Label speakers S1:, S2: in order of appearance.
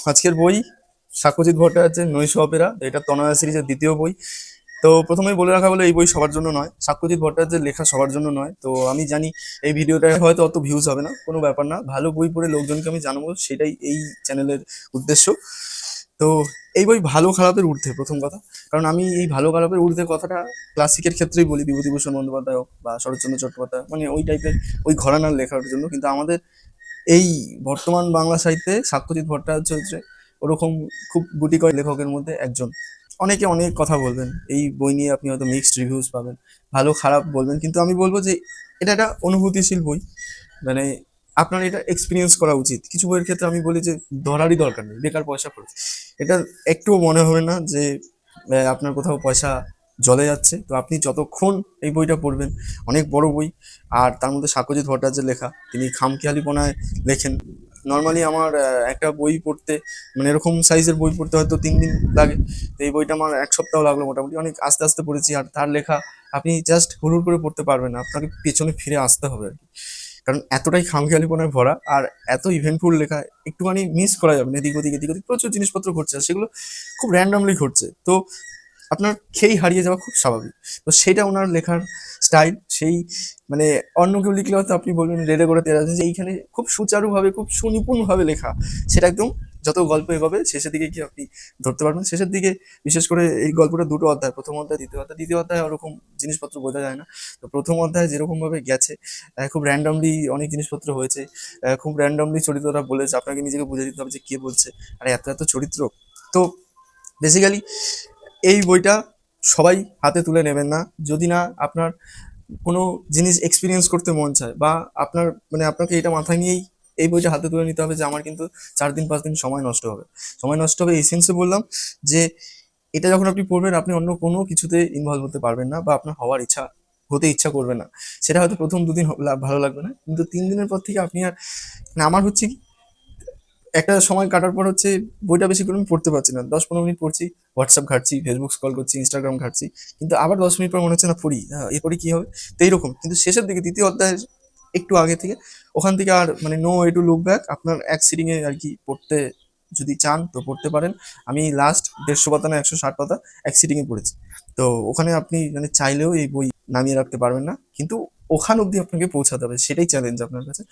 S1: আজকের বই সাক্ষ্যজিৎ ভট্টাচার্যের নৈশ অপেরা। এটা তনয়া সিরিজের দ্বিতীয় বই। তো প্রথমেই বলে রাখা হলো এই বই সবার জন্য নয়, সাক্ষ্যজিৎ ভট্টাচার্যের লেখা সবার জন্য নয়। তো আমি জানি এই ভিডিওটা হয়তো অত ভিউজ হবে না, কোনো ব্যাপার না, ভালো বই পড়ে লোকজনকে আমি জানাবো, সেটাই এই চ্যানেলের উদ্দেশ্য। তো এই বই ভালো খারাপের ঊর্ধ্বে, প্রথম কথা। কারণ আমি এই ভালো খারাপের ঊর্ধ্বে কথাটা ক্লাসিকের ক্ষেত্রেই বলি, বিভূতিভূষণ বন্দ্যোপাধ্যায় হোক বা শরৎচন্দ্র চট্টোপাধ্যায়, মানে ওই টাইপের ওই ঘরানার লেখার জন্য। কিন্তু আমাদের এই বর্তমান বাংলা সাহিত্যে সাক্ষ্যজিৎ ভট্টাচার্য হচ্ছে ওরকম খুব গুটি কয়েক লেখকের মধ্যে একজন। অনেকে অনেক কথা বলবেন এই বই নিয়ে, আপনি হয়তো মিক্সড রিভিউজ পাবেন, ভালো খারাপ বলবেন, কিন্তু আমি বলবো যে এটা একটা অনুভূতিশীল বই। মানে আপনার এটা এক্সপিরিয়েন্স করা উচিত। কিছু বইয়ের ক্ষেত্রে আমি বলি যে ধরারই দরকার নেই, বেকার পয়সা খরচ। এটা একটুও মনে হবে না যে আপনার কোথাও পয়সা জলে যাচ্ছে। তো আপনি যতক্ষণ এই বইটা পড়বেন, অনেক বড় বই, আর তার মধ্যে সাক্ষ্যজিৎ ভট্টাচার্যের লেখা, তিনি খামখেয়ালিপনায় লেখেন। নর্মালি আমার একটা বই পড়তে, মানে এরকম সাইজের বই পড়তে হয়তো 3 দিন লাগে। তো এই বইটা আমার 1 সপ্তাহ লাগলো মোটামুটি, অনেক আস্তে আস্তে পড়েছি। আর তার লেখা আপনি জাস্ট হুড়ুড় করে পড়তে পারবেন না, আপনাকে পেছনে ফিরে আসতে হবে আর কি। কারণ এতটাই খামখেয়ালিপনায় ভরা আর এত ইভেন্টফুল লেখা, একটুখানি মিস করা যাবে না। এদিক ওদিক এদিক ওদিক প্রচুর জিনিসপত্র ঘটছে, আর সেগুলো খুব র্যান্ডমলি ঘটছে। তো আপনার খেই হারিয়ে যাওয়া খুব স্বাভাবিক। তো সেটা ওনার লেখার স্টাইল, সেই মানে অন্য কেউ লিখলে হয়তো আপনি বলবেন রেড়ে করে তেরা, যে এইখানে খুব সুচারুভাবে খুব সুনিপুণভাবে লেখা। সেটা একদম যত গল্প এগোবে শেষের দিকে কি আপনি ধরতে পারবেন। শেষের দিকে বিশেষ করে এই গল্পটা 2টো অধ্যায়, প্রথম অধ্যায় দ্বিতীয় অধ্যায়। দ্বিতীয় অধ্যায় ওরকম জিনিসপত্র বোঝা যায় না। তো প্রথম অধ্যায় যেরকম ভাবে গেছে, খুব র্যান্ডমলি অনেক জিনিসপত্র হয়েছে, খুব র্যান্ডমলি চরিত্রটা বলেছে, আপনাকে নিজেকে বুঝে দিতে হবে যে কে বলছে, আর এত এত চরিত্র। তো বেসিক্যালি এই বইটা সবাই হাতে তুলে নেবেন না, যদি না আপনার কোনো জিনিস এক্সপিরিয়েন্স করতে মন চায়, বা আপনার মানে আপনাকে এটা মাথায় নিয়েই এই বইটা হাতে তুলে নিতে হবে যে আমার কিন্তু 4 দিন 5 দিন সময় নষ্ট হবে। সময় নষ্ট হবে এই সেন্সে বললাম যে এটা যখন আপনি পড়বেন, আপনি অন্য কোনো কিছুতে ইনভলভ হতে পারবেন না, বা আপনার হতে ইচ্ছা করবে না। সেটা হয়তো প্রথম 2 দিন ভালো লাগবে না, কিন্তু 3 দিনের পর থেকে আপনি আর, মানে আমার হচ্ছে কি, একটা সময় কাটার পর হচ্ছে বইটা বেশি করে আমি পড়তে পারছি না, 10-15 মিনিট পড়ছি, হোয়াটসঅ্যাপ ঘাটছি, ফেসবুক স্ক্রল করছি, ইনস্টাগ্রাম ঘাটছি, কিন্তু আবার 10 মিনিট পর মনে হচ্ছে না পড়ি, এরপরে কি হবে। তো এইরকম, কিন্তু শেষের দিকে দ্বিতীয় অধ্যায়ের একটু আগে থেকে, ওখান থেকে আর মানে no way to look back, আপনার এক সিটিং এ আর কি পড়তে যদি চান তো পড়তে পারেন। আমি লাস্ট 150 পাতা না 160 পাতা এক সিটিং এ পড়েছি। তো ওখানে আপনি মানে চাইলেও এই বই নামিয়ে রাখতে পারবেন না, কিন্তু ওখান অব্দি আপনাকে পৌঁছাতে হবে, সেটাই চ্যালেঞ্জ আপনার কাছে।